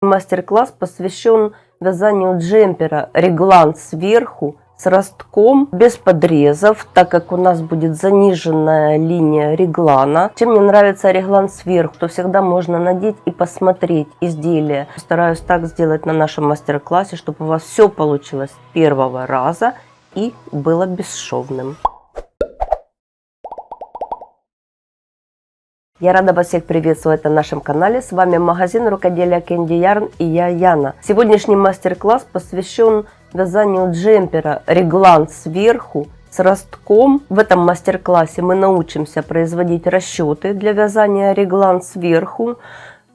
Мастер-класс посвящен вязанию джемпера реглан сверху с ростком, без подрезов, так как у нас будет заниженная линия реглана. Чем мне нравится реглан сверху, то всегда можно надеть и посмотреть изделие. Стараюсь так сделать на нашем мастер-классе, чтобы у вас все получилось с первого раза и было бесшовным. Я рада вас всех приветствовать на нашем канале. С вами магазин рукоделия Candy Yarn и я, Яна. Сегодняшний мастер-класс посвящен вязанию джемпера реглан сверху с ростком. В этом мастер-классе мы научимся производить расчеты для вязания реглан сверху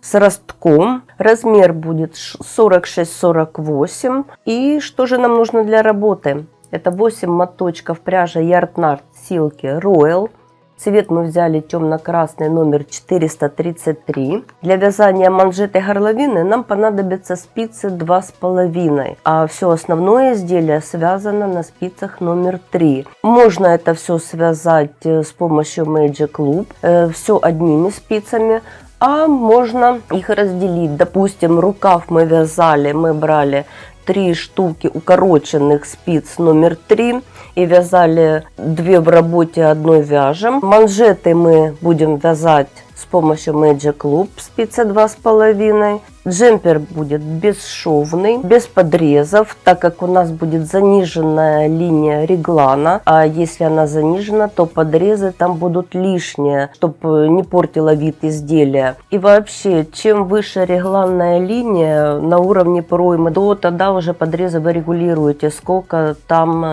с ростком. Размер будет 46-48. И что же нам нужно для работы? Это 8 моточков пряжи Yardnard Silky Royal. Цвет мы взяли темно-красный, номер 433. Для вязания манжеты горловины нам понадобятся спицы 2,5, а все основное изделие связано на спицах номер 3. Можно это все связать с помощью Magic Loop, все одними спицами, а можно их разделить. Допустим, рукав мы вязали, мы брали 3 штуки укороченных спиц номер 3 и вязали 2 в работе, 1 вяжем. Манжеты мы будем вязать с помощью Magic Loop, спицы 2,5. Джемпер будет бесшовный, без подрезов, так как у нас будет заниженная линия реглана. А если она занижена, то подрезы там будут лишние, чтобы не портило вид изделия. И вообще, чем выше регланная линия на уровне проймы, то тогда уже подрезы вы регулируете, сколько там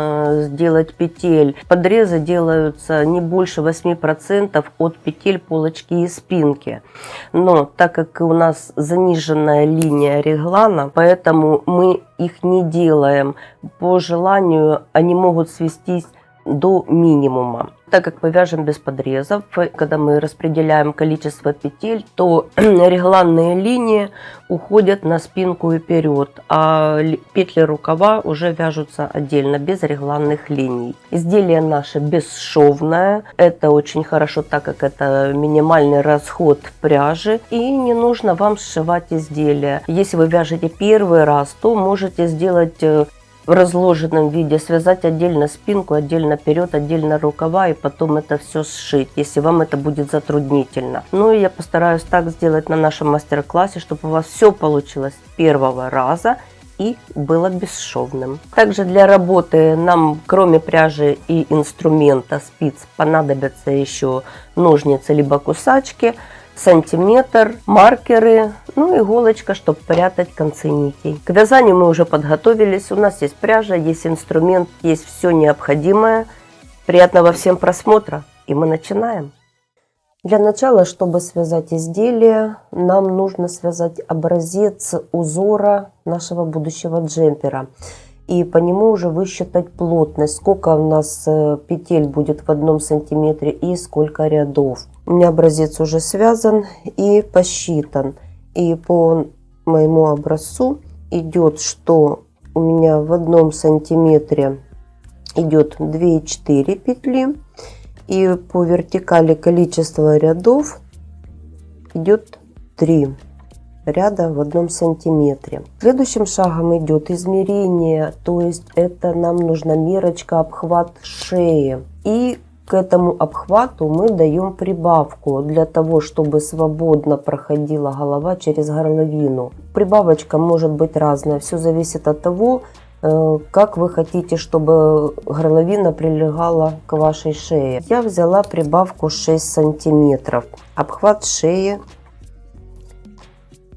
сделать петель. Подрезы делаются не больше 8% от петель полочки и спинки. Но так как у нас заниженная линия реглана, поэтому мы их не делаем. По желанию они могут свестись до минимума. Так как мы вяжем без подрезов, когда мы распределяем количество петель, то регланные линии уходят на спинку и вперед, а петли рукава уже вяжутся отдельно, без регланных линий. Изделие наше бесшовное. Это очень хорошо, так как это минимальный расход пряжи, и не нужно вам сшивать изделие. Если вы вяжете первый раз, то можете сделать в разложенном виде, связать отдельно спинку, отдельно вперед, отдельно рукава и потом это все сшить, если вам это будет затруднительно. Ну и я постараюсь так сделать на нашем мастер-классе, чтобы у вас все получилось с первого раза и было бесшовным. Также для работы нам, кроме пряжи и инструмента спиц, понадобятся еще ножницы либо кусачки, сантиметр, маркеры, ну и иголочка, чтобы прятать концы нитей. К вязанию мы уже подготовились. У нас есть пряжа, есть инструмент, есть все необходимое. Приятного всем просмотра, и мы начинаем. Для начала, чтобы связать изделие, нам нужно связать образец узора нашего будущего джемпера. И по нему уже высчитать плотность, сколько у нас петель будет в 1 сантиметре и сколько рядов. У меня образец уже связан и посчитан. И по моему образцу идет, что у меня в 1 сантиметре идет 2,4 петли. И по вертикали количество рядов идет 3 ряда в 1 сантиметре. Следующим шагом идет измерение, то есть это нам нужна мерочка, обхват шеи. И к этому обхвату мы даем прибавку для того, чтобы свободно проходила голова через горловину. Прибавочка может быть разная, все зависит от того, как вы хотите, чтобы горловина прилегала к вашей шее. Я взяла прибавку 6 сантиметров. Обхват шеи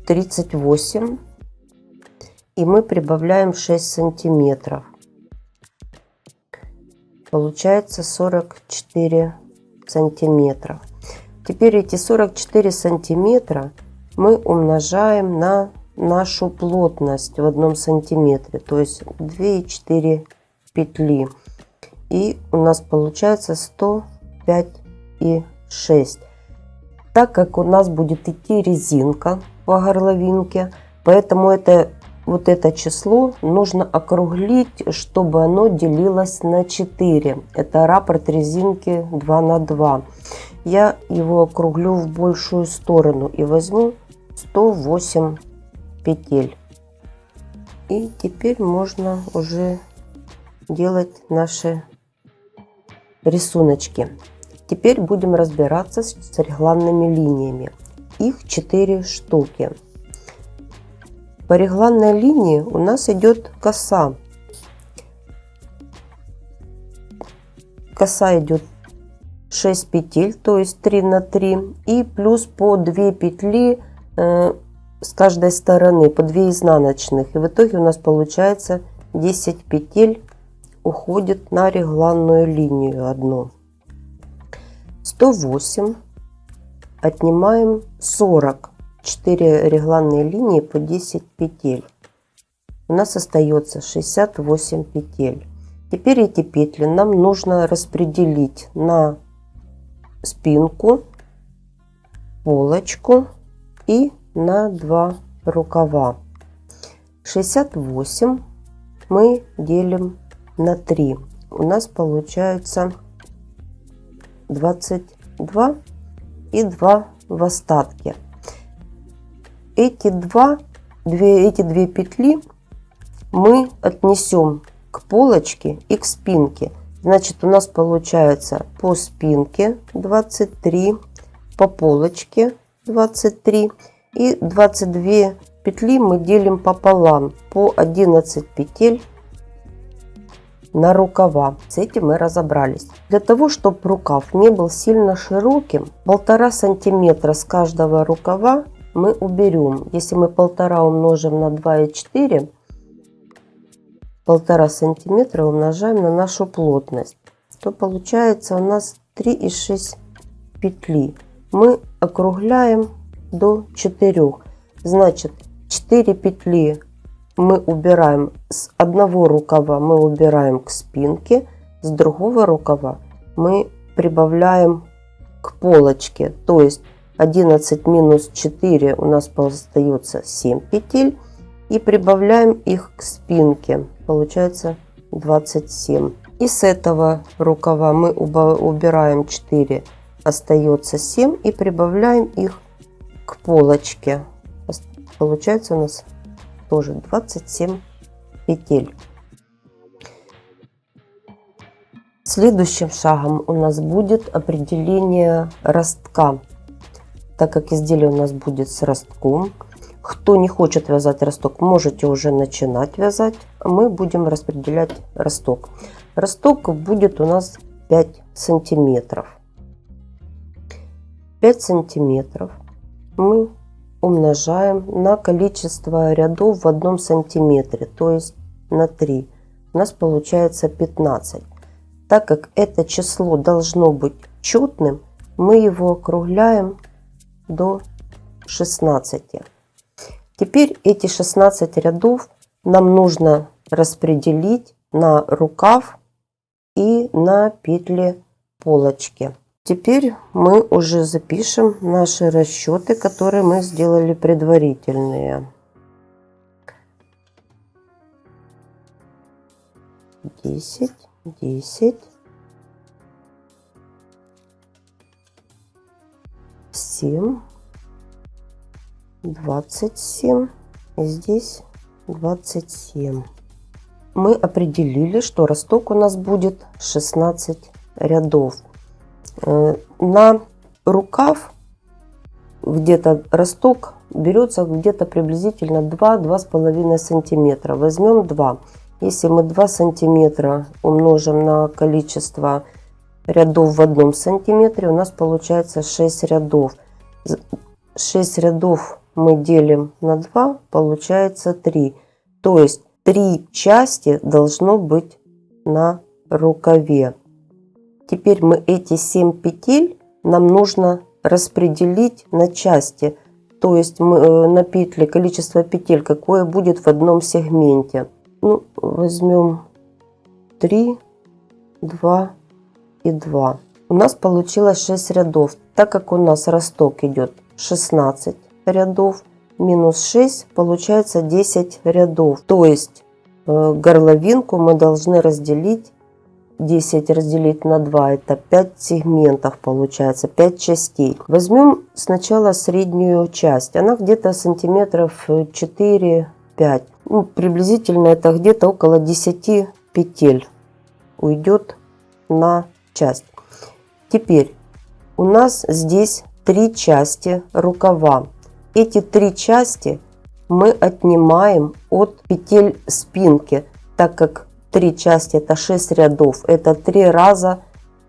38, и мы прибавляем 6 сантиметров. Получается 44 сантиметра. Теперь эти 44 сантиметра мы умножаем на нашу плотность в 1 сантиметре, то есть 2,4 петли. И у нас получается 105,6. Так как у нас будет идти резинка по горловинке, поэтому вот это число нужно округлить, чтобы оно делилось на 4. Это раппорт резинки 2 на 2. Я его округлю в большую сторону и возьму 108 петель. И теперь можно уже делать наши рисуночки. Теперь будем разбираться с регланными линиями. Их 4 штуки. По регланной линии у нас идет коса. Коса идет 6 петель, то есть 3 на 3, и плюс по 2 петли с каждой стороны, по 2 изнаночных. И в итоге у нас получается 10 петель уходит на регланную линию одну. 108 отнимаем 40. 4 регланные линии по 10 петель. У нас остается 68 петель. Теперь эти петли нам нужно распределить на спинку, полочку и на 2 рукава. 68 мы делим на 3. У нас получается 22 и 2 в остатке. Эти две петли мы отнесем к полочке и к спинке. Значит, у нас получается по спинке 23, по полочке 23 и 22 петли мы делим пополам, по 11 петель на рукава. С этим мы разобрались. Для того, чтобы рукав не был сильно широким, 1,5 сантиметра с каждого рукава мы уберем. Если мы 1,5 умножим на 2,4, 1,5 сантиметра умножаем на нашу плотность, то получается у нас 3,6 петли. Мы округляем до 4. Значит, 4 петли мы убираем с одного рукава, мы убираем к спинке, с другого рукава мы прибавляем к полочке. То есть 11 минус 4 у нас остается 7 петель. И прибавляем их к спинке. Получается 27. И с этого рукава мы убираем 4. Остается 7. И прибавляем их к полочке. Получается у нас тоже 27 петель. Следующим шагом у нас будет определение ростка. Так как изделие у нас будет с ростком. Кто не хочет вязать росток, можете уже начинать вязать. Мы будем распределять росток. Росток будет у нас 5 сантиметров. 5 сантиметров мы умножаем на количество рядов в 1 сантиметре, то есть на 3. У нас получается 15. Так как это число должно быть четным, мы его округляем до 16. Теперь эти 16 рядов нам нужно распределить на рукав и на петли полочки. Теперь мы уже запишем наши расчеты, которые мы сделали предварительные. 10, 10, 7, 27, и здесь 27. Мы определили, что росток у нас будет 16 рядов. На рукав где-то росток берется где-то приблизительно 2-2,5 сантиметра. Возьмем 2. Если мы 2 сантиметра умножим на количество рядов в 1 сантиметре, у нас получается 6 рядов. 6 рядов мы делим на 2, получается 3. То есть 3 части должно быть на рукаве. Теперь мы эти 7 петель нам нужно распределить на части. То есть мы на петли, количество петель, какое будет в одном сегменте. Ну, возьмем 3, 2 и 2. У нас получилось 6 рядов. Так как у нас росток идет 16 рядов, минус 6 получается 10 рядов. То есть горловинку мы должны разделить 10 разделить на 2, это 5 сегментов получается, 5 частей. Возьмем сначала среднюю часть, она где-то сантиметров 4-5. Ну, приблизительно это где-то около 10 петель уйдет на часть. Теперь у нас здесь 3 части рукава. Эти 3 части мы отнимаем от петель спинки, так как 3 части это 6 рядов, это 3 раза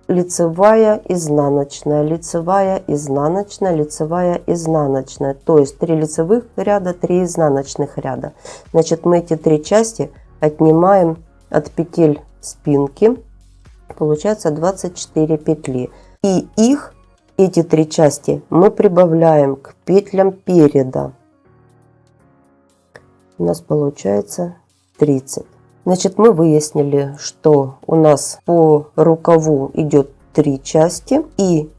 лицевая, изнаночная, лицевая, изнаночная, лицевая, изнаночная. То есть 3 лицевых ряда, 3 изнаночных ряда. Значит, мы эти 3 части отнимаем от петель спинки, получается 24 петли. И эти 3 части мы прибавляем к петлям переда. У нас получается 30. Значит, мы выяснили, что у нас по рукаву идет 3 части, и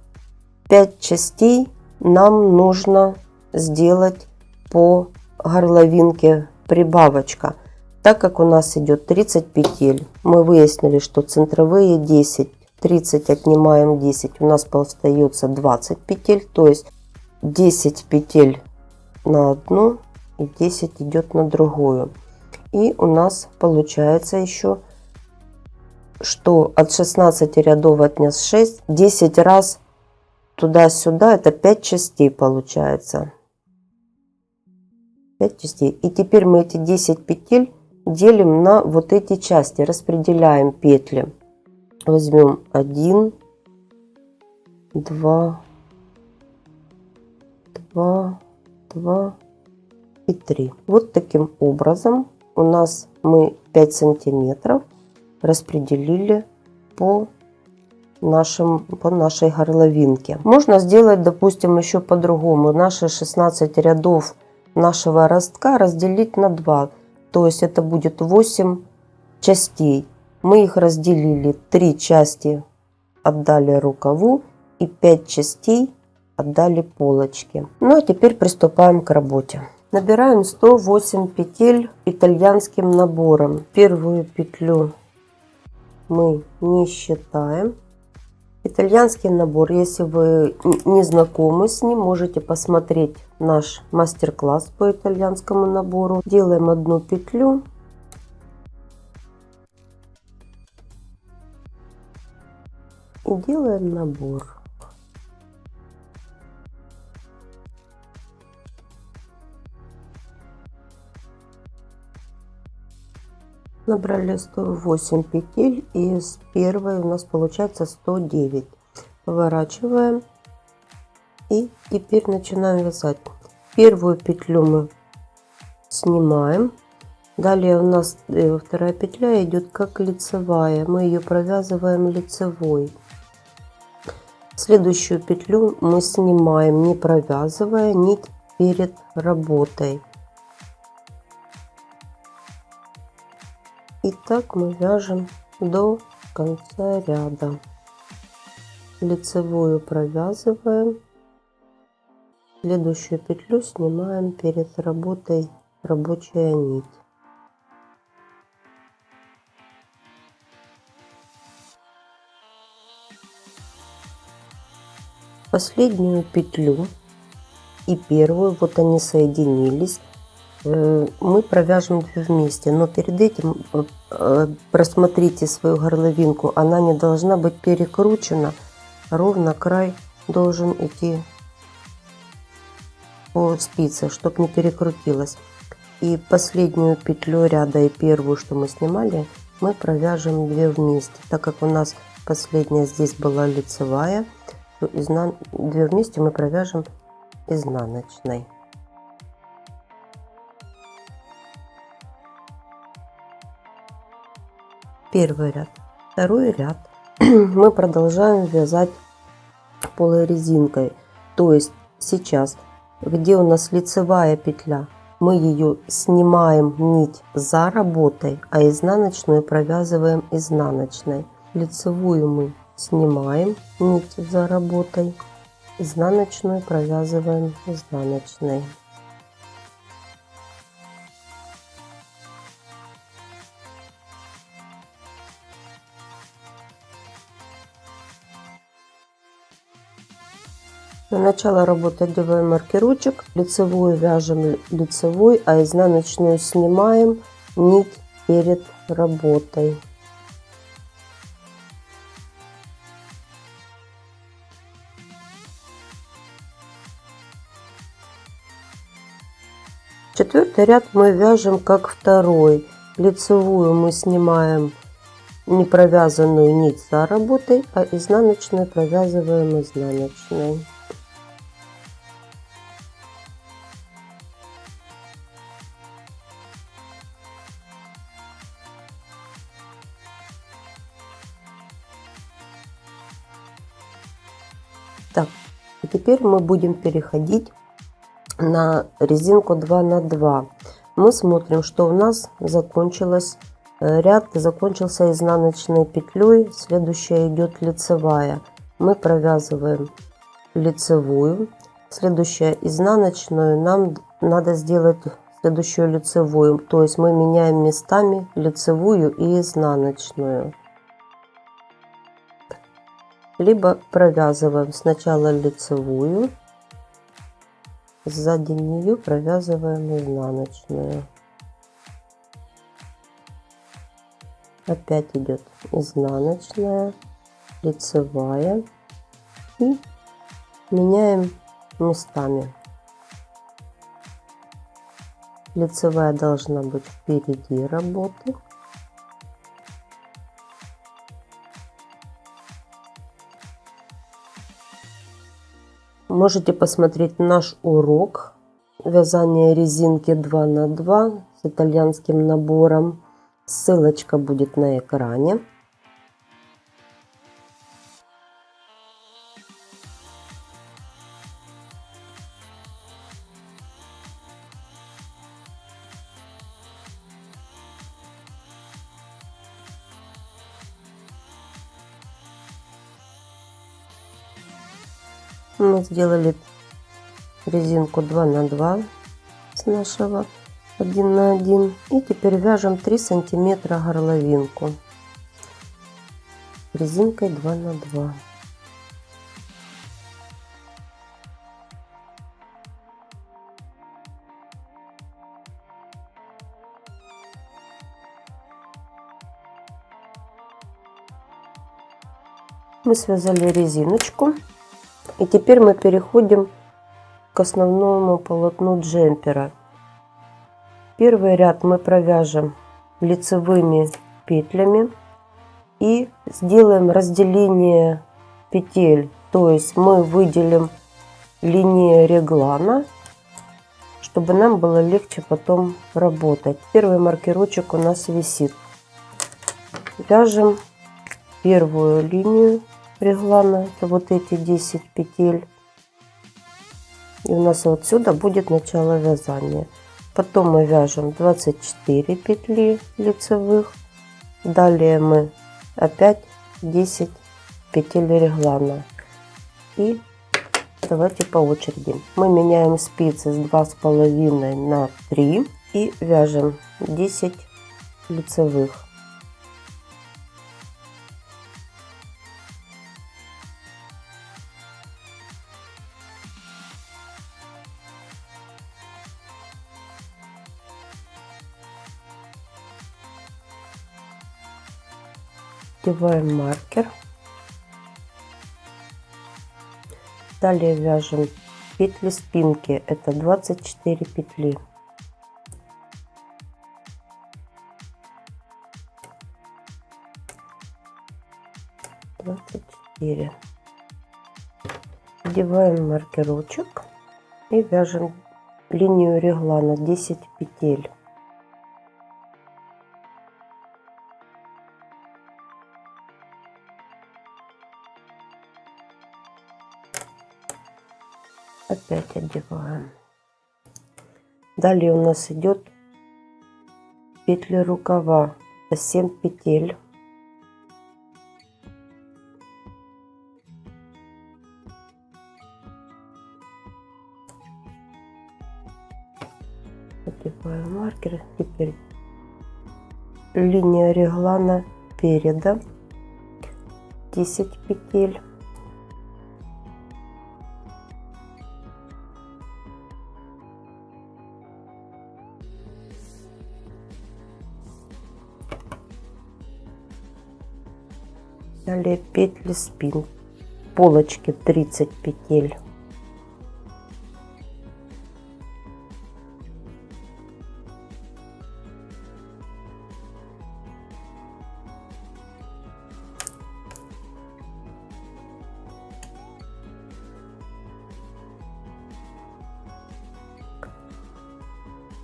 5 частей нам нужно сделать по горловинке прибавочка. Так как у нас идет 30 петель, мы выяснили, что центровые 10, 30 отнимаем 10, у нас остается 20 петель, то есть 10 петель на одну и 10 идет на другую. И у нас получается еще, что от 16 рядов отнес 6, 10 раз туда-сюда, это 5 частей получается. 5 частей. И теперь мы эти 10 петель делим на вот эти части, распределяем петли. Возьмем 1, 2, 2, 2 и 3. Вот таким образом у нас мы 5 сантиметров распределили по нашей горловинке. Можно сделать, допустим, еще по-другому. Наши 16 рядов нашего ростка разделить на 2. То есть это будет 8 частей. Мы их разделили, 3 части отдали рукаву и 5 частей отдали полочке. Ну а теперь приступаем к работе. Набираем 108 петель итальянским набором. Первую петлю мы не считаем. Итальянский набор, если вы не знакомы с ним, можете посмотреть наш мастер-класс по итальянскому набору. Делаем одну петлю. И делаем набор. Набрали 108 петель, и с первой у нас получается 109. Поворачиваем и теперь начинаем вязать. Первую петлю мы снимаем. Далее у нас вторая петля идет как лицевая, мы ее провязываем лицевой. Следующую петлю мы снимаем, не провязывая нить перед работой. И так мы вяжем до конца ряда. Лицевую провязываем, следующую петлю снимаем перед работой рабочая нить. Последнюю петлю и первую, вот они соединились, мы провяжем 2 вместе, но перед этим просмотрите свою горловинку, она не должна быть перекручена, ровно край должен идти по спице, чтобы не перекрутилась. И последнюю петлю ряда и первую, что мы снимали, мы провяжем 2 вместе, так как у нас последняя здесь была лицевая, то 2 вместе мы провяжем изнаночной. Первый ряд, второй ряд мы продолжаем вязать полой резинкой. То есть сейчас, где у нас лицевая петля, мы ее снимаем нить за работой, а изнаночную провязываем изнаночной. Лицевую мы снимаем нить за работой, изнаночную провязываем изнаночной. На начало работы одеваем маркерочек, лицевую вяжем лицевой, а изнаночную снимаем нить перед работой. Четвертый ряд мы вяжем как второй. Лицевую мы снимаем не провязанную нить за работой, а изнаночную провязываем изнаночной. Так, и теперь мы будем переходить на резинку 2 на 2. Мы смотрим, что у нас закончился изнаночной петлей, следующая идет лицевая. Мы провязываем лицевую, следующая изнаночную, нам надо сделать следующую лицевую, то есть мы меняем местами лицевую и изнаночную. Либо провязываем сначала лицевую, сзади нее провязываем изнаночную. Опять идет изнаночная, лицевая и меняем местами. Лицевая должна быть впереди работы. Можете посмотреть наш урок вязания резинки 2 на 2 с итальянским набором. Ссылочка будет на экране. Мы сделали резинку 2 на 2 с нашего 1 на 1 и теперь вяжем 3 сантиметра горловинку резинкой 2 на 2. Мы связали резиночку. И теперь мы переходим к основному полотну джемпера. Первый ряд мы провяжем лицевыми петлями и сделаем разделение петель. То есть мы выделим линию реглана, чтобы нам было легче потом работать. Первый маркерочек у нас висит. Вяжем первую линию реглана, это вот эти 10 петель, и у нас вот сюда будет начало вязания. Потом мы вяжем 24 петли лицевых, далее мы опять 10 петель реглана. И давайте по очереди. Мы меняем спицы с 2,5 на 3 и вяжем 10 лицевых. Одеваем маркер. Далее вяжем петли спинки, это 24 петли. Одеваем маркерочек и вяжем линию реглана 10 петель. Опять одеваем. Далее у нас идет петли рукава, это 7 петель. Одеваем маркер. Теперь линия реглана переда 10 петель. Далее петли спин, полочки 30 петель.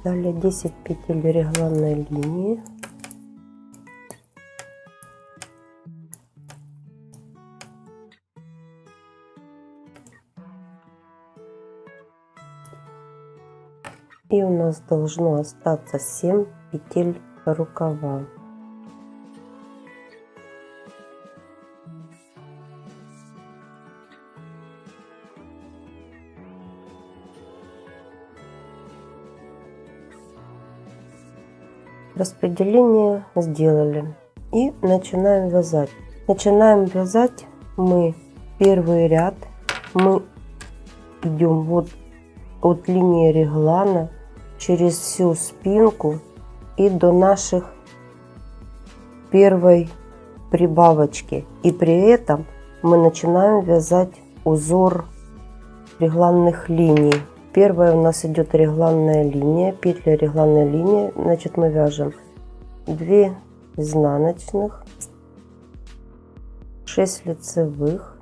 Далее 10 петель регланной линии. И у нас должно остаться 7 петель рукава. Распределение сделали и начинаем вязать. Начинаем вязать мы первый ряд. Мы идем вот от линии реглана через всю спинку и до наших первой прибавочки. И при этом мы начинаем вязать узор регланных линий. Первая у нас идет регланная линия, петля регланной линии. Значит, мы вяжем 2 изнаночных, 6 лицевых,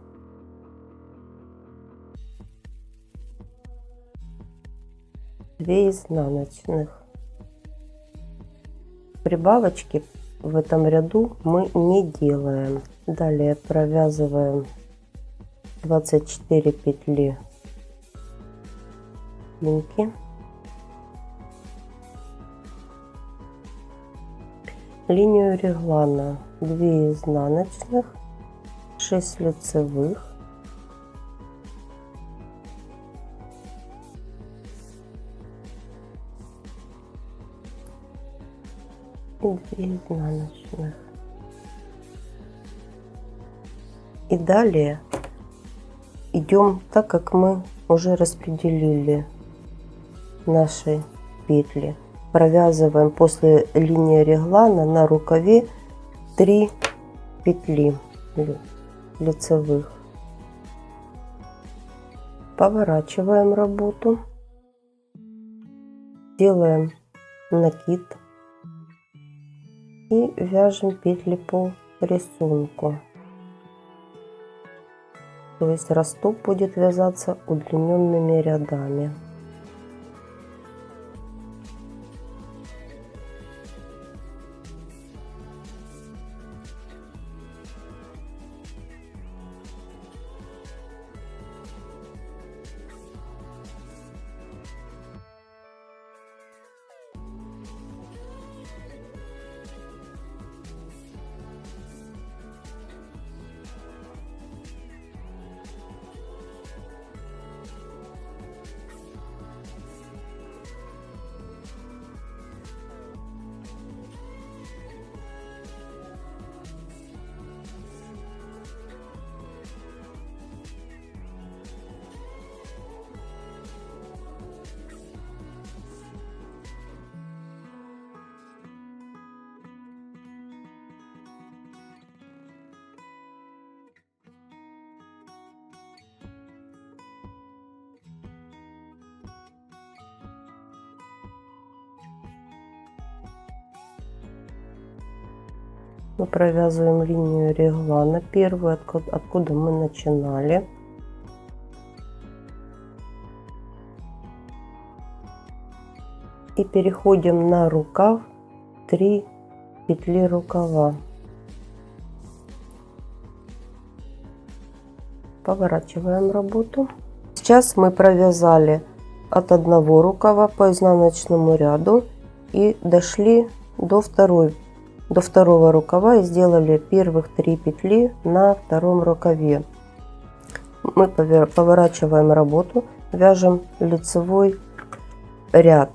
2 изнаночных. Прибавочки в этом ряду мы не делаем. Далее провязываем 24 петли спинки, линию реглана 2 изнаночных, 6 лицевых, и 2 изнаночных. И далее идем так, как мы уже распределили наши петли. Провязываем после линии реглана на рукаве 3 петли лицевых. Поворачиваем работу, делаем накид и вяжем петли по рисунку. То есть росток будет вязаться удлиненными рядами. Мы провязываем линию реглана первую, откуда мы начинали. И переходим на рукав 3 петли рукава. Поворачиваем работу. Сейчас мы провязали от одного рукава по изнаночному ряду и дошли до второго рукава и сделали первых 3 петли на втором рукаве. Мы поворачиваем работу, вяжем лицевой ряд,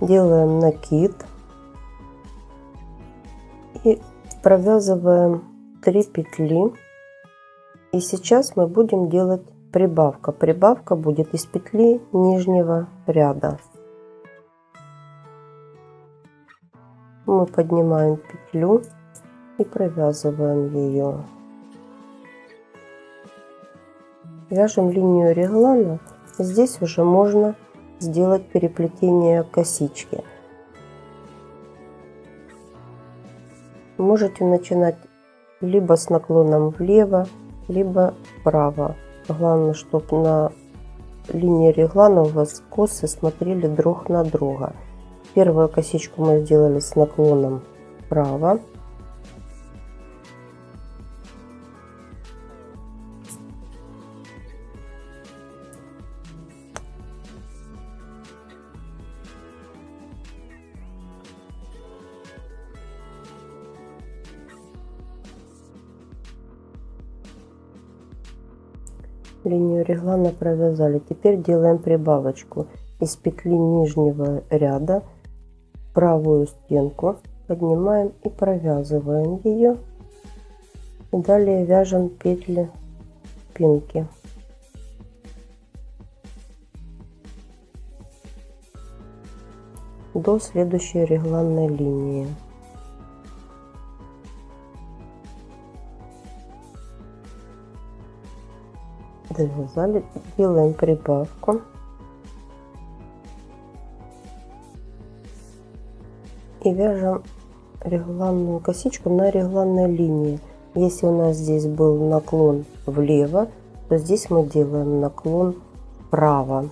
делаем накид и провязываем 3 петли. И сейчас мы будем делать прибавка. Прибавка будет из петли нижнего ряда. Мы поднимаем петлю и провязываем ее. Вяжем линию реглана. Здесь уже можно сделать переплетение косички. Можете начинать либо с наклоном влево, либо вправо. Главное, чтобы на линии реглана у вас косы смотрели друг на друга. Первую косичку мы сделали с наклоном вправо. Линию реглана провязали. Теперь делаем прибавочку. Из петли нижнего ряда правую стенку поднимаем и провязываем ее. И далее вяжем петли спинки. До следующей регланной линии. Довязали, делаем прибавку и вяжем регланную косичку на регланной линии. Если у нас здесь был наклон влево, то здесь мы делаем наклон вправо.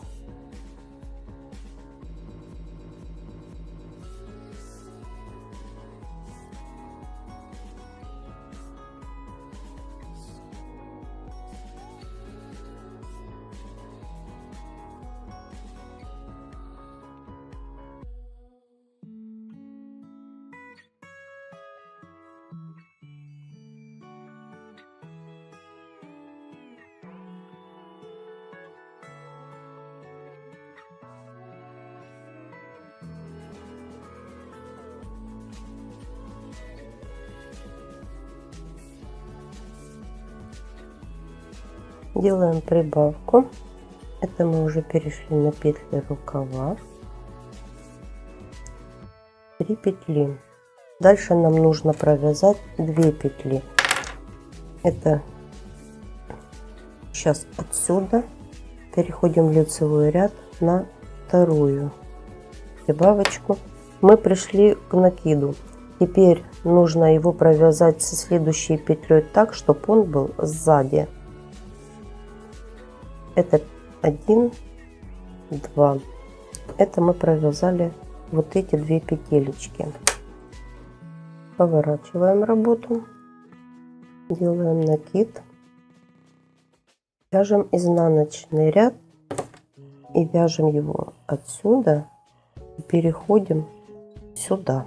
Делаем прибавку. Это мы уже перешли на петли рукава. 3 петли. Дальше нам нужно провязать 2 петли. Это сейчас отсюда переходим в лицевой ряд на вторую прибавочку. Мы пришли к накиду. Теперь нужно его провязать со следующей петлей так, чтобы он был сзади. Это 1, 2. Это мы провязали вот эти 2 петелечки. Поворачиваем работу, делаем накид, вяжем изнаночный ряд и вяжем его отсюда и переходим сюда.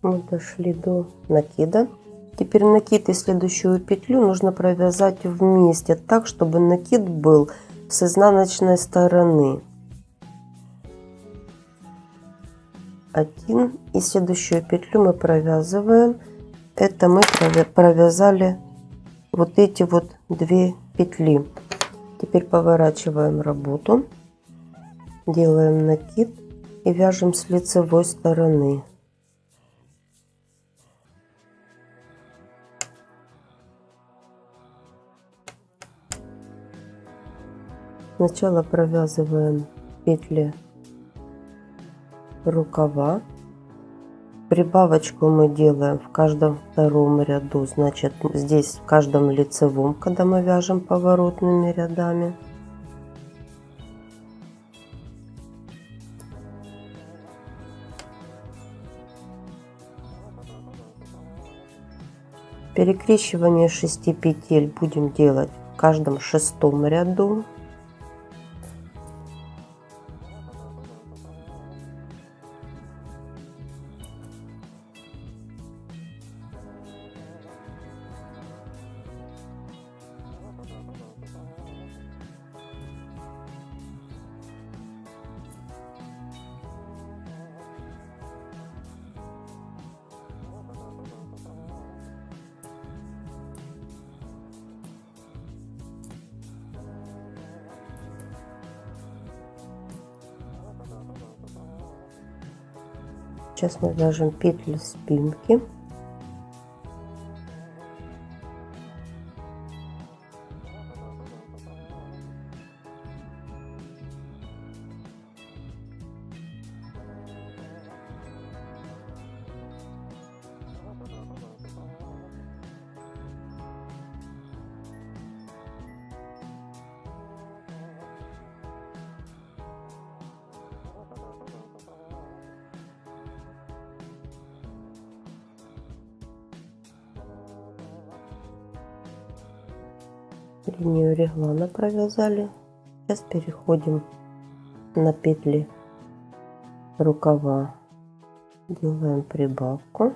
Мы дошли до накида. Теперь накид и следующую петлю нужно провязать вместе так, чтобы накид был с изнаночной стороны. Один, и следующую петлю мы провязываем. Это мы провязали вот эти вот 2 петли. Теперь поворачиваем работу, делаем накид и вяжем с лицевой стороны. Сначала провязываем петли рукава. Прибавочку мы делаем в каждом втором ряду, значит здесь в каждом лицевом, когда мы вяжем поворотными рядами. Перекрещивание 6 петель будем делать в каждом 6-м ряду. Сейчас мы вяжем петли спинки. Линию реглана провязали. Сейчас переходим на петли рукава, делаем прибавку.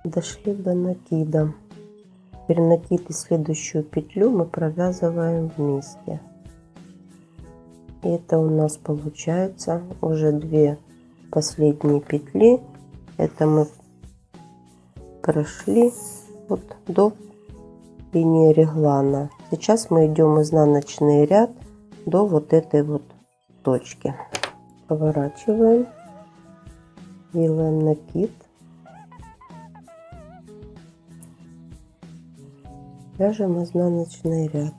Дошли до накида. Теперь накид и следующую петлю мы провязываем вместе. И это у нас получается уже 2 последние петли. Это мы прошли вот до линии реглана. Сейчас мы идем изнаночный ряд до вот этой вот точки. Поворачиваем, делаем накид, вяжем изнаночный ряд.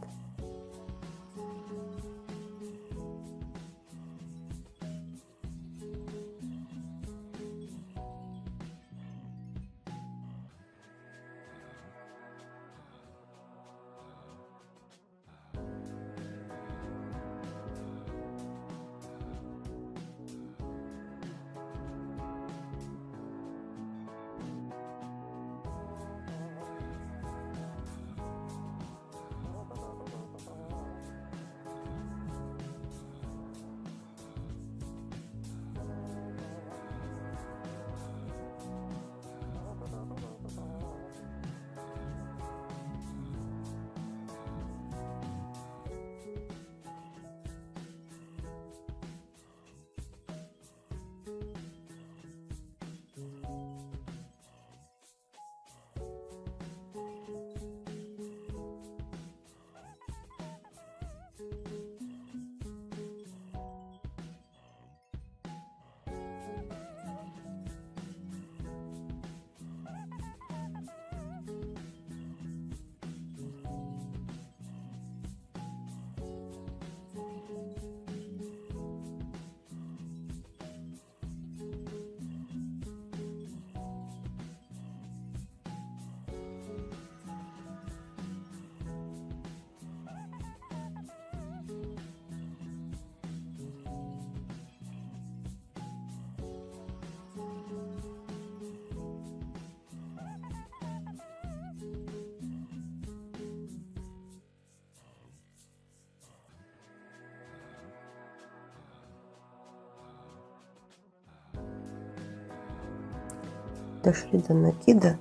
Дошли до накида.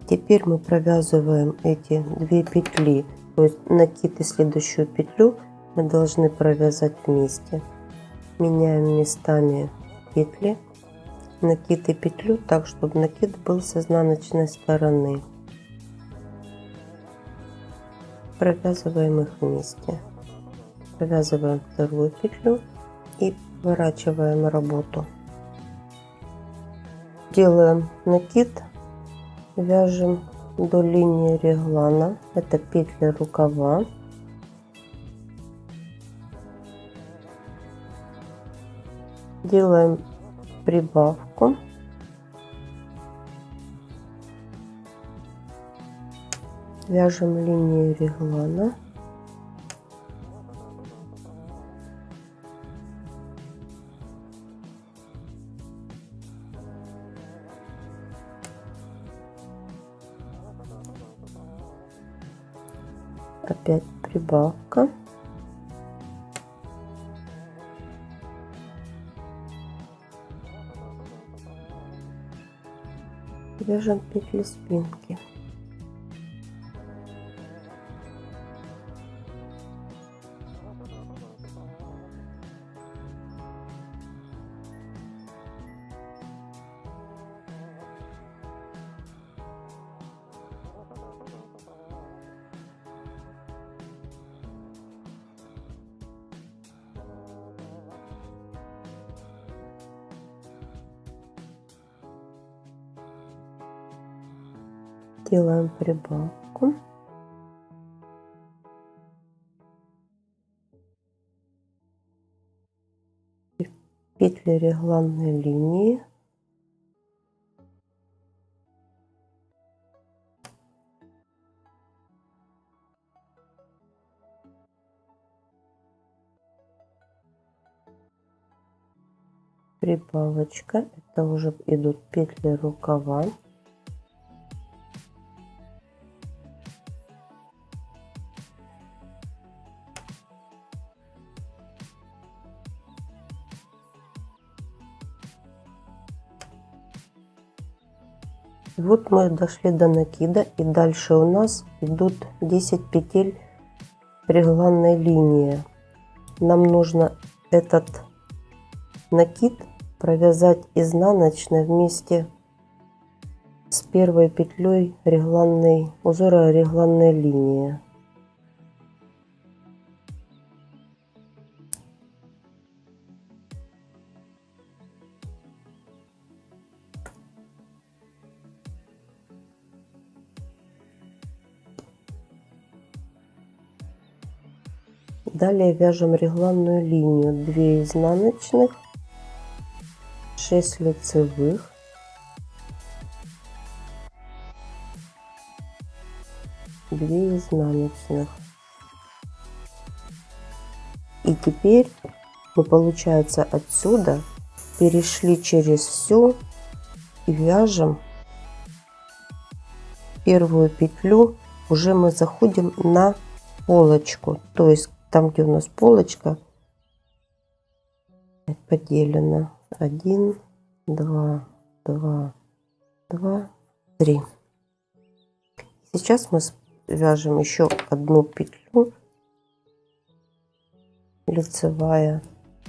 Теперь мы провязываем эти 2 петли. То есть накид и следующую петлю мы должны провязать вместе. Меняем местами петли, накид и петлю так, чтобы накид был с изнаночной стороны. Провязываем их вместе. Провязываем вторую петлю и поворачиваем работу. Делаем накид, вяжем до линии реглана. Это петли рукава. Делаем прибавку. Вяжем линию реглана. Опять прибавка. Вяжем петли спинки. Делаем прибавку. Петли регланной линии. Прибавочка. Это уже идут петли рукава. Вот мы дошли до накида, и дальше у нас идут 10 петель регланной линии. Нам нужно этот накид провязать изнаночной вместе с первой петлей узора регланной линии. Далее вяжем регланную линию, 2 изнаночных, 6 лицевых, 2 изнаночных. И теперь мы, получается, отсюда перешли через все и вяжем первую петлю. Уже мы заходим на полочку, то есть там, где у нас полочка поделена. 1, 2, 2, 2, 3. Сейчас мы вяжем еще одну петлю лицевая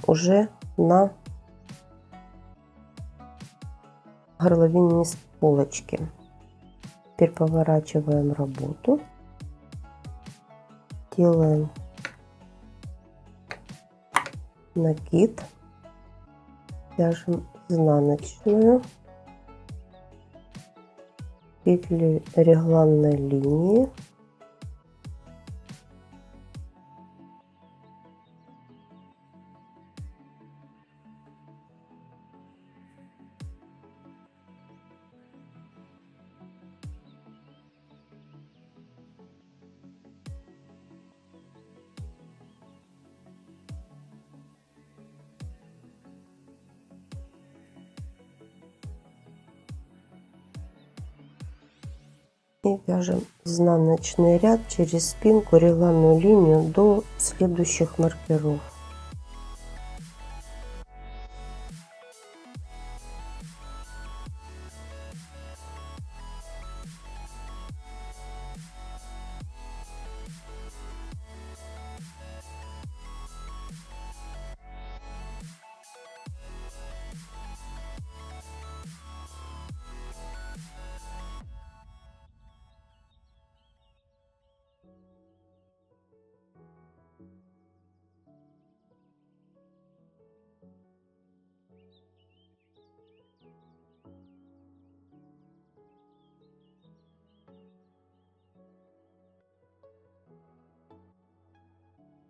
уже на горловине низ полочки. Теперь поворачиваем работу, делаем накид, вяжем изнаночную, петли регланной линии, и вяжем изнаночный ряд через спинку регланную линию до следующих маркеров.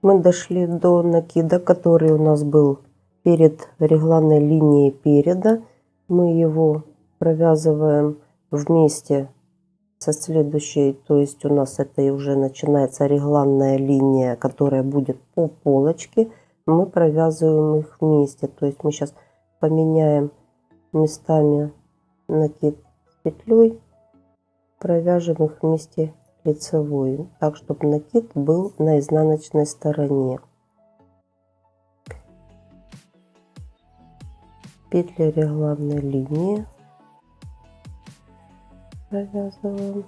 Мы дошли до накида, который у нас был перед регланной линией переда. Мы его провязываем вместе со следующей, то есть у нас это и уже начинается регланная линия, которая будет по полочке. Мы провязываем их вместе, то есть мы сейчас поменяем местами накид с петлей, провяжем их вместе лицевой, так чтобы накид был на изнаночной стороне. Петли регланной линии провязываем.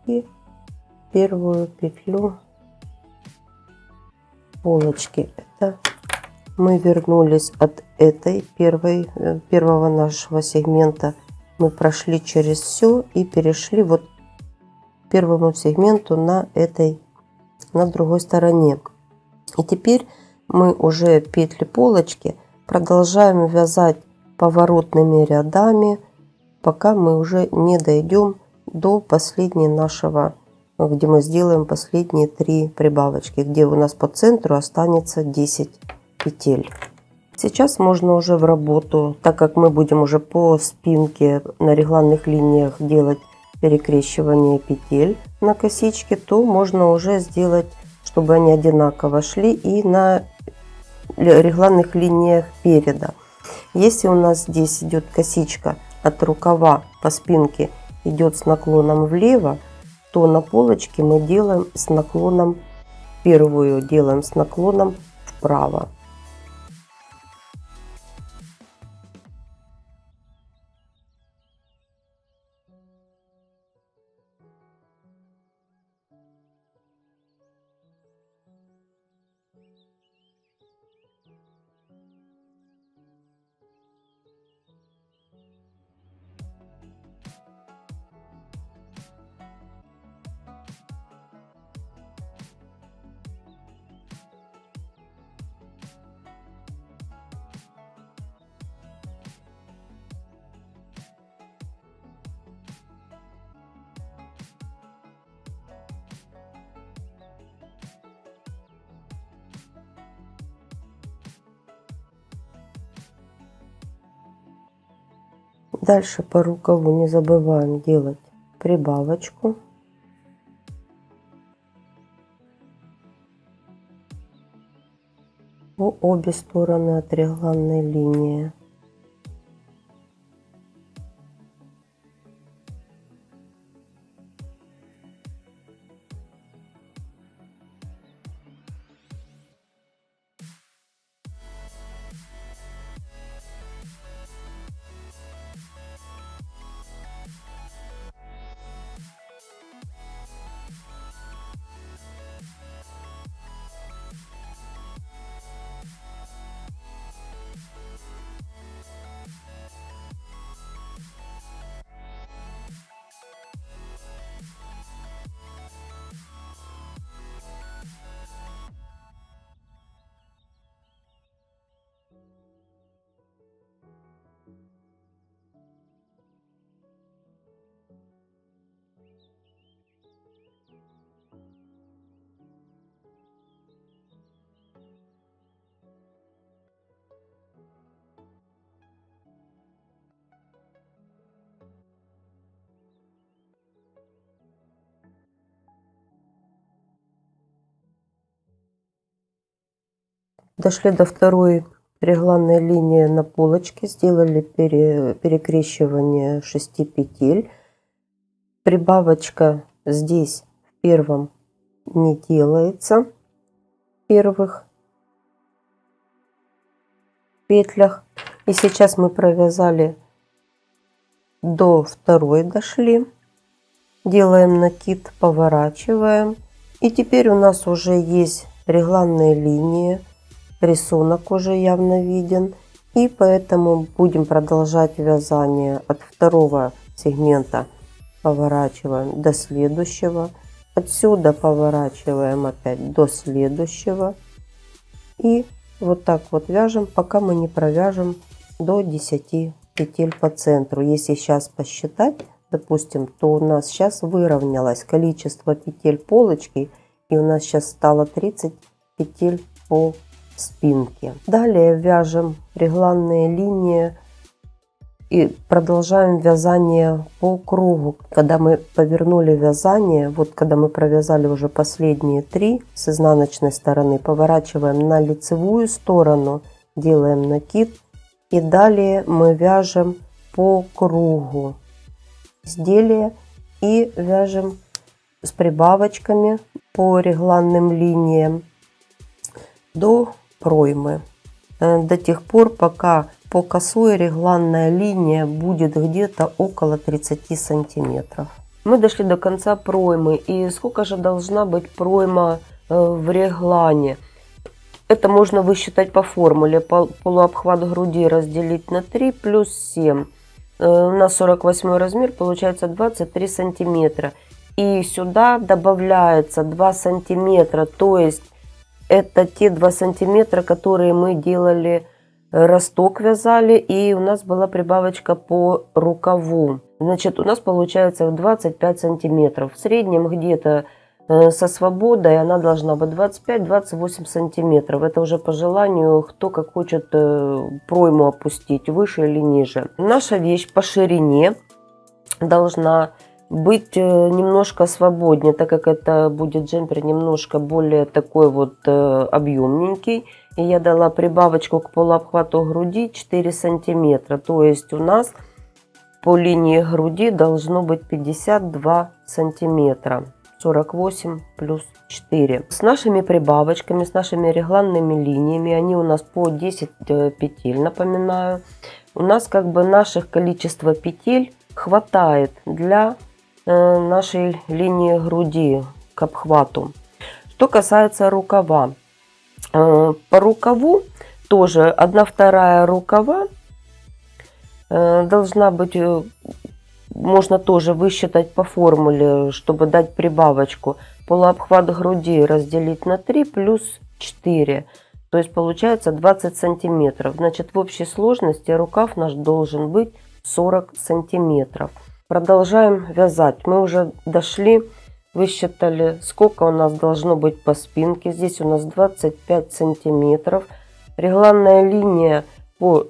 И первую петлю полочки. Это мы вернулись от этой первого нашего сегмента. Мы прошли через все и перешли вот к первому сегменту на другой стороне. И теперь мы уже петли полочки продолжаем вязать поворотными рядами, пока мы уже не дойдем до последней нашего, где мы сделаем последние 3 прибавочки, где у нас по центру останется 10 петель. Сейчас можно уже в работу, так как мы будем уже по спинке на регланных линиях делать перекрещивание петель на косичке, то можно уже сделать, чтобы они одинаково шли и на регланных линиях переда. Если у нас здесь идет косичка от рукава по спинке идет с наклоном влево, то на полочке мы делаем с наклоном, первую делаем с наклоном вправо. Дальше по рукаву не забываем делать прибавочку. По обе стороны от регланной линии. Дошли до второй регланной линии на полочке, сделали перекрещивание 6 петель. Прибавочка здесь в первом не делается, в первых петлях. И сейчас мы провязали до второй, дошли, делаем накид, поворачиваем. И теперь у нас уже есть регланные линии, рисунок уже явно виден, и поэтому будем продолжать вязание от второго сегмента, поворачиваем до следующего, отсюда поворачиваем опять до следующего, и вот так вот вяжем, пока мы не провяжем до 10 петель по центру. Если сейчас посчитать, допустим, то у нас сейчас выровнялось количество петель полочки, и у нас сейчас стало 30 петель по спинке. Далее вяжем регланные линии и продолжаем вязание по кругу. Когда мы повернули вязание, вот когда мы провязали уже последние 3 с изнаночной стороны, поворачиваем на лицевую сторону, делаем накид, и далее мы вяжем по кругу изделия и вяжем с прибавочками по регланным линиям до проймы, до тех пор, пока по косой регланная линия будет где-то около 30 сантиметров. Мы дошли до конца проймы, и сколько же должна быть пройма в реглане? Это можно высчитать по формуле. Полуобхват груди разделить на 3 плюс 7. У нас 48 размер, получается 23 сантиметра. И сюда добавляется 2 сантиметра, то есть это те 2 сантиметра, которые мы делали, росток вязали, и у нас была прибавочка по рукаву. Значит, у нас получается 25 сантиметров. В среднем где-то со свободой она должна быть 25-28 сантиметров. Это уже по желанию, кто как хочет пройму опустить, выше или ниже. Наша вещь по ширине должна быть немножко свободнее, так как это будет джемпер немножко более такой вот объемненький. И я дала прибавочку к полуобхвату груди 4 сантиметра. То есть у нас по линии груди должно быть 52 сантиметра. 48 плюс 4. С нашими прибавочками, с нашими регланными линиями, они у нас по 10 петель, напоминаю. У нас как бы наших количества петель хватает для нашей линии груди к обхвату. Что касается рукава. По рукаву тоже 1/2 рукава должна быть, можно тоже высчитать по формуле, чтобы дать прибавочку. Полуобхват груди разделить на 3 плюс 4. То есть получается 20 сантиметров. Значит, в общей сложности рукав наш должен быть 40 сантиметров. Продолжаем вязать. Мы уже дошли, высчитали, сколько у нас должно быть по спинке. Здесь у нас 25 сантиметров. Регланная линия по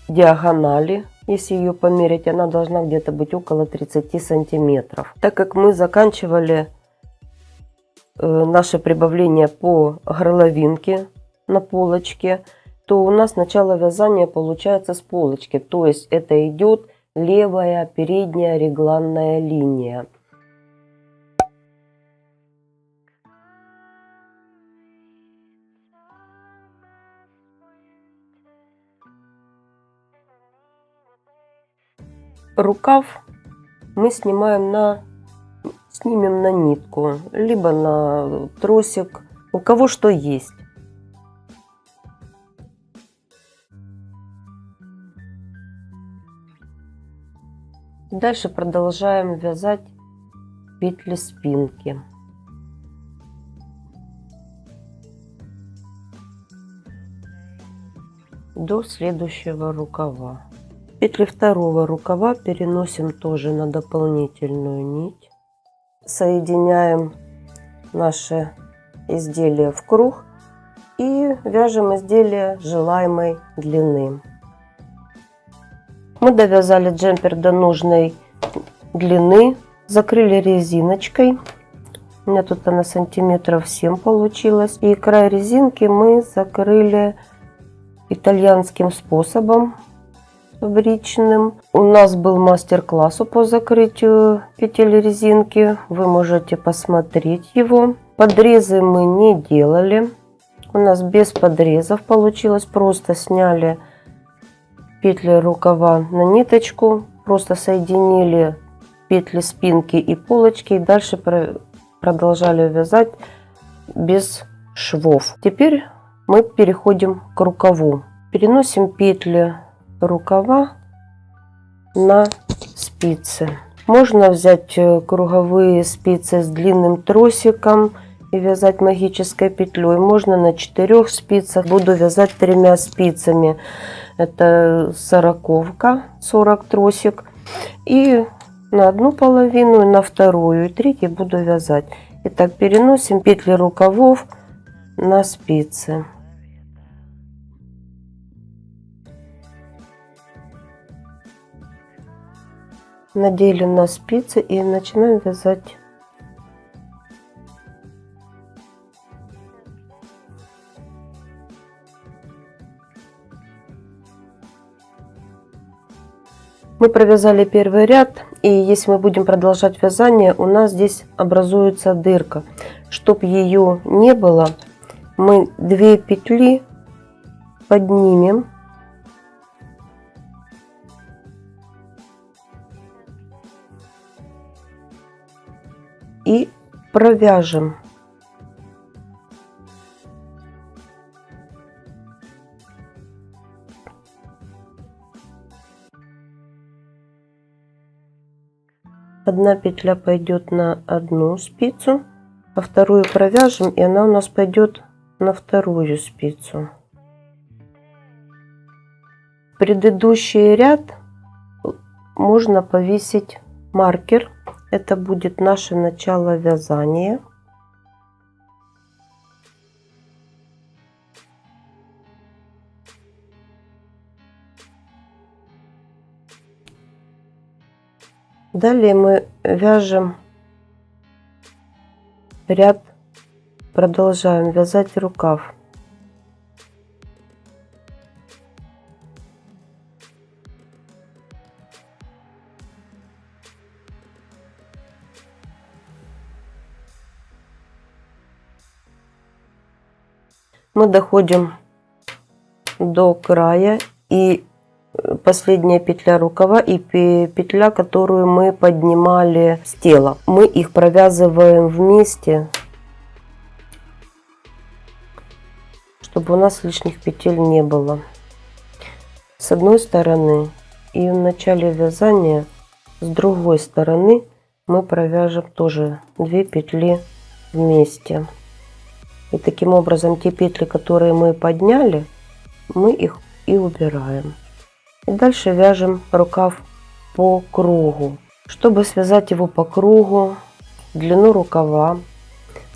диагонали, если ее померить, она должна где-то быть около 30 сантиметров. Так как мы заканчивали наше прибавление по горловинке на полочке, то у нас начало вязания получается с полочки. То есть это идет левая передняя регланная линия. Рукав мы снимем снимем на нитку, либо на тросик, у кого что есть. Дальше продолжаем вязать петли спинки. До следующего рукава. Петли второго рукава переносим тоже на дополнительную нить. Соединяем наше изделие в круг и вяжем изделие желаемой длины. Мы довязали джемпер до нужной длины, закрыли резиночкой. У меня тут она сантиметров 7 получилась. И край резинки мы закрыли итальянским способом, фабричным. У нас был мастер-класс по закрытию петель резинки. Вы можете посмотреть его. Подрезы мы не делали. У нас без подрезов получилось. Просто сняли петли рукава на ниточку. Просто соединили петли спинки и полочки. И дальше продолжали вязать без швов. Теперь мы переходим к рукаву. Переносим петли рукава на спицы. Можно взять круговые спицы с длинным тросиком и вязать магической петлей. Можно на 4 спицах. Буду вязать 3 спицами. Это 40-ка, 40 тросик. И на одну половину, на вторую и третью буду вязать. Итак, переносим петли рукавов на спицы. Надели на спицы и начинаем вязать. Мы провязали первый ряд, и если мы будем продолжать вязание, у нас здесь образуется дырка. Чтобы ее не было, мы 2 петли поднимем и провяжем. Одна петля пойдет на одну спицу, а вторую провяжем, и она у нас пойдет на вторую спицу. Предыдущий ряд можно повесить маркер. Это будет наше начало вязания. Далее мы вяжем ряд, продолжаем вязать рукав. Мы доходим до края, и последняя петля рукава и петля, которую мы поднимали с тела. Мы их провязываем вместе, чтобы у нас лишних петель не было. С одной стороны, и в начале вязания с другой стороны мы провяжем тоже 2 петли вместе. И таким образом те петли, которые мы подняли, мы их и убираем. И дальше вяжем рукав по кругу. Чтобы связать его по кругу, длину рукава,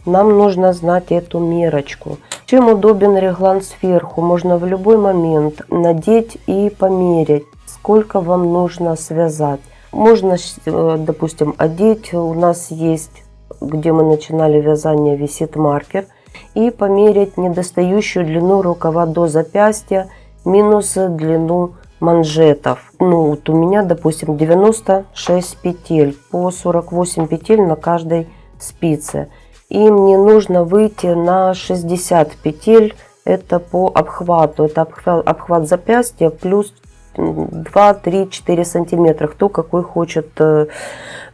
нам нужно знать эту мерочку. Чем удобен реглан сверху, можно в любой момент надеть и померить, сколько вам нужно связать. Можно, допустим, одеть, у нас есть, где мы начинали вязание, висит маркер, и померить недостающую длину рукава до запястья минус длину манжетов. Ну, вот у меня, допустим, 96 петель, по 48 петель на каждой спице. И мне нужно выйти на 60 петель, это по обхвату. Это обхват запястья плюс 2, 3, 4 сантиметра, кто какой хочет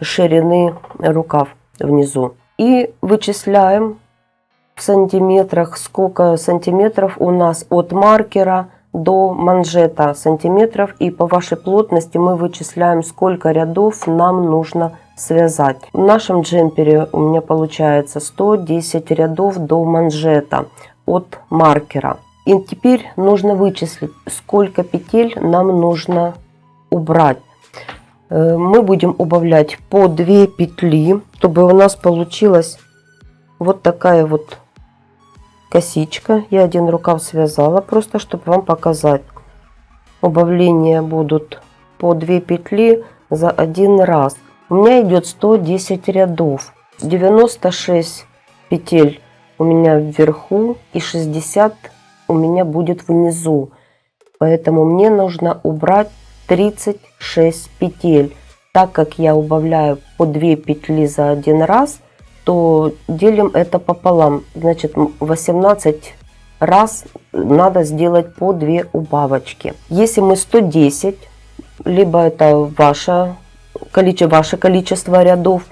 ширины рукав внизу. И вычисляем в сантиметрах, сколько сантиметров у нас от маркера до манжета сантиметров, и по вашей плотности мы вычисляем, сколько рядов нам нужно связать. В нашем джемпере у меня получается 110 рядов до манжета от маркера. И теперь нужно вычислить, сколько петель нам нужно убрать. Мы будем убавлять по 2 петли, чтобы у нас получилась вот такая вот косичка. Я один рукав связала, просто чтобы вам показать. Убавления будут по 2 петли за один раз. У меня идет 110 рядов. 96 петель у меня вверху и 60 у меня будет внизу. Поэтому мне нужно убрать 36 петель. Так как я убавляю по 2 петли за один раз, то делим это пополам. Значит, 18 раз надо сделать по 2 убавочки. Если мы 110, либо это ваше количество рядов,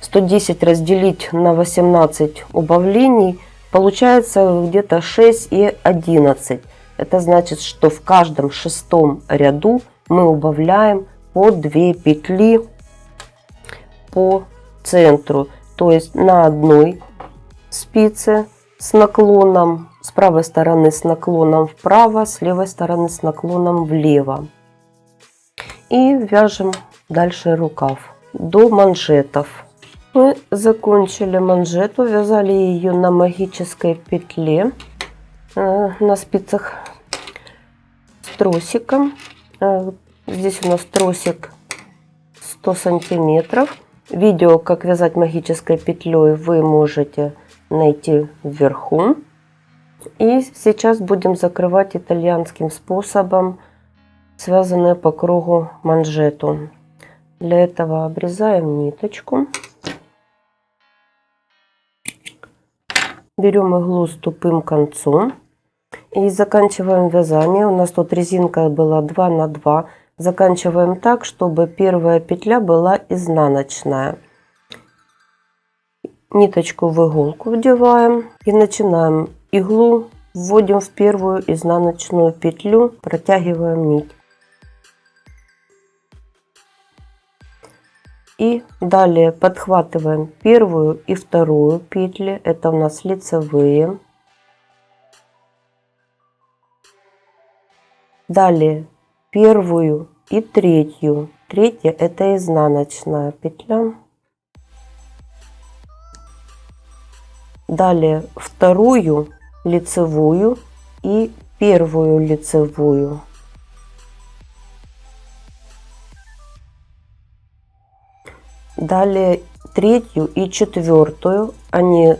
110 разделить на 18 убавлений, получается где-то 6 и 11. Это значит, что в каждом 6-м ряду мы убавляем по 2 петли по центру. То есть на одной спице с наклоном, с правой стороны с наклоном вправо, с левой стороны с наклоном влево. И вяжем дальше рукав. до манжетов. Мы закончили манжету, вязали ее на магической петле на спицах с тросиком. Здесь у нас тросик 100 сантиметров. Видео, как вязать магической петлей, вы можете найти вверху. И сейчас будем закрывать итальянским способом связанные по кругу манжету. Для этого обрезаем ниточку. Берем иглу с тупым концом и заканчиваем вязание. У нас тут резинка была 2 на 2. Заканчиваем так, чтобы первая петля была изнаночная. Ниточку в иголку вдеваем и начинаем. Иглу вводим в первую изнаночную петлю, протягиваем нить. И далее подхватываем первую и вторую петли. Это у нас лицевые. Далее первую и третью. Третья — это изнаночная петля. Далее вторую лицевую и первую лицевую. Далее третью и четвертую. Они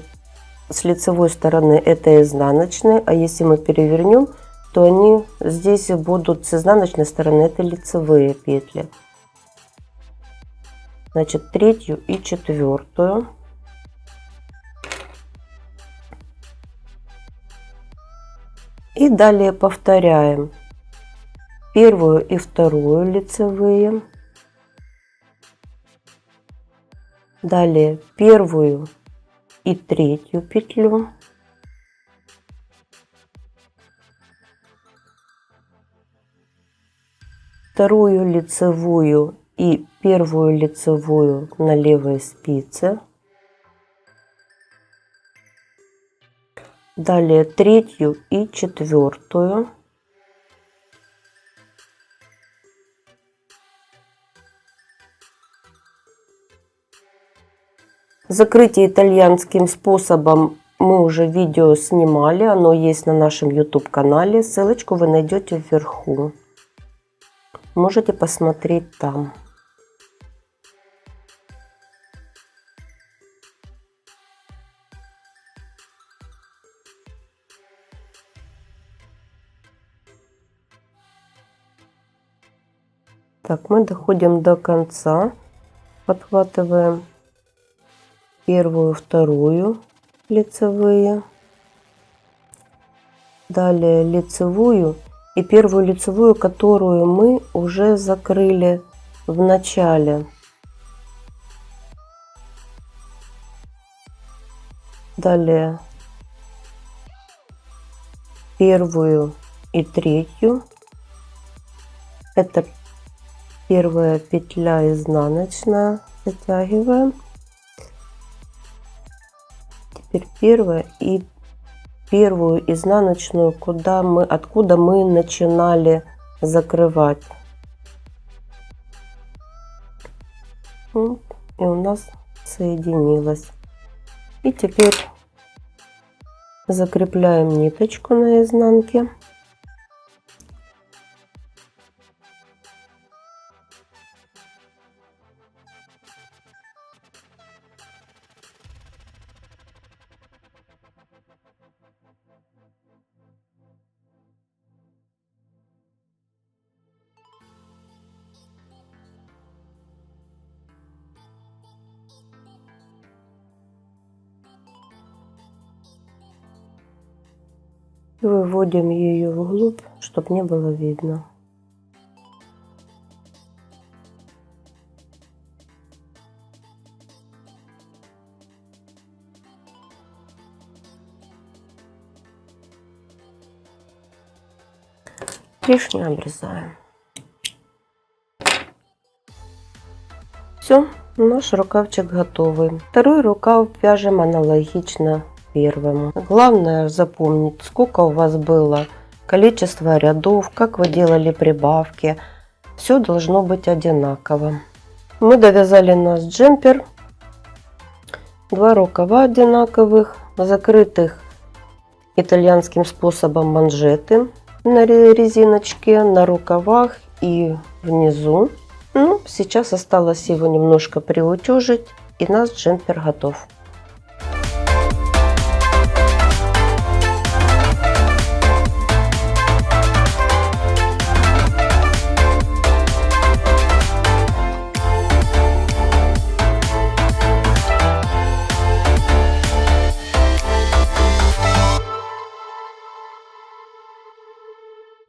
с лицевой стороны это изнаночные, а если мы перевернем, то они здесь будут с изнаночной стороны, это лицевые петли. Значит, третью и четвертую. И далее повторяем первую и вторую лицевые. Далее первую и третью петлю. Вторую лицевую и первую лицевую на левой спице. Далее третью и четвертую. Закрытие итальянским способом мы уже видео снимали, оно есть на нашем YouTube канале, ссылочку вы найдете вверху. Можете посмотреть там. Так, мы доходим до конца, подхватываем первую, вторую лицевые, далее лицевую и первую лицевую, которую мы уже закрыли в начале. Далее первую и третью. Это первая петля изнаночная, затягиваем. Теперь первая и первую изнаночную, откуда мы начинали закрывать. И у нас соединилось. И теперь закрепляем ниточку на изнанке. Выводим ее вглубь, чтобы не было видно. Лишнее обрезаем. Все, наш рукавчик готовый. Второй рукав вяжем аналогично первому. Главное запомнить, сколько у вас было, количество рядов, как вы делали прибавки. Все должно быть одинаково. Мы довязали наш джемпер. 2 рукава одинаковых, закрытых итальянским способом манжеты на резиночке, на рукавах и внизу. Ну, сейчас осталось его немножко приутюжить, и наш джемпер готов.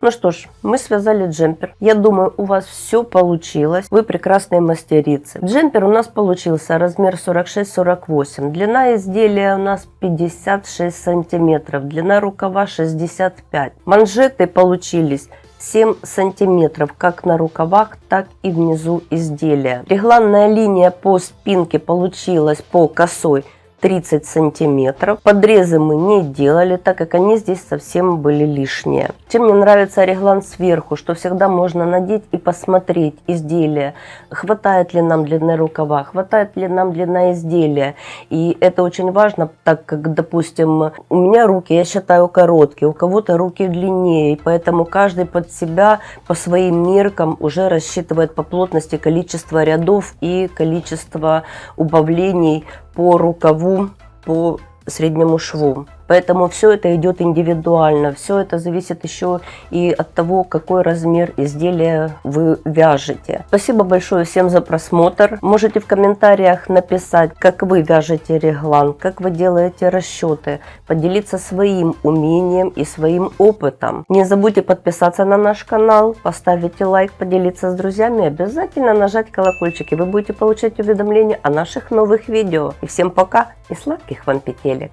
Ну что ж, мы связали джемпер. Я думаю, у вас все получилось. Вы прекрасные мастерицы. Джемпер у нас получился размер 46-48. Длина изделия у нас 56 сантиметров. Длина рукава 65. Манжеты получились 7 сантиметров как на рукавах, так и внизу изделия. Регланная линия по спинке получилась по косой 30 сантиметров. Подрезы мы не делали, так как они здесь совсем были лишние. Чем мне нравится реглан сверху, что всегда можно надеть и посмотреть изделие, хватает ли нам длины рукава, хватает ли нам длина изделия. И это очень важно, так как, допустим, у меня руки, я считаю, короткие, у кого-то руки длиннее, и поэтому каждый под себя по своим меркам уже рассчитывает по плотности количество рядов и количество убавлений по рукаву, по среднему шву. Поэтому все это идет индивидуально. Все это зависит еще и от того, какой размер изделия вы вяжете. Спасибо большое всем за просмотр. Можете в комментариях написать, как вы вяжете реглан, как вы делаете расчеты, поделиться своим умением и своим опытом. Не забудьте подписаться на наш канал, поставить лайк, поделиться с друзьями, обязательно нажать колокольчик, и вы будете получать уведомления о наших новых видео. И всем пока и сладких вам петелек!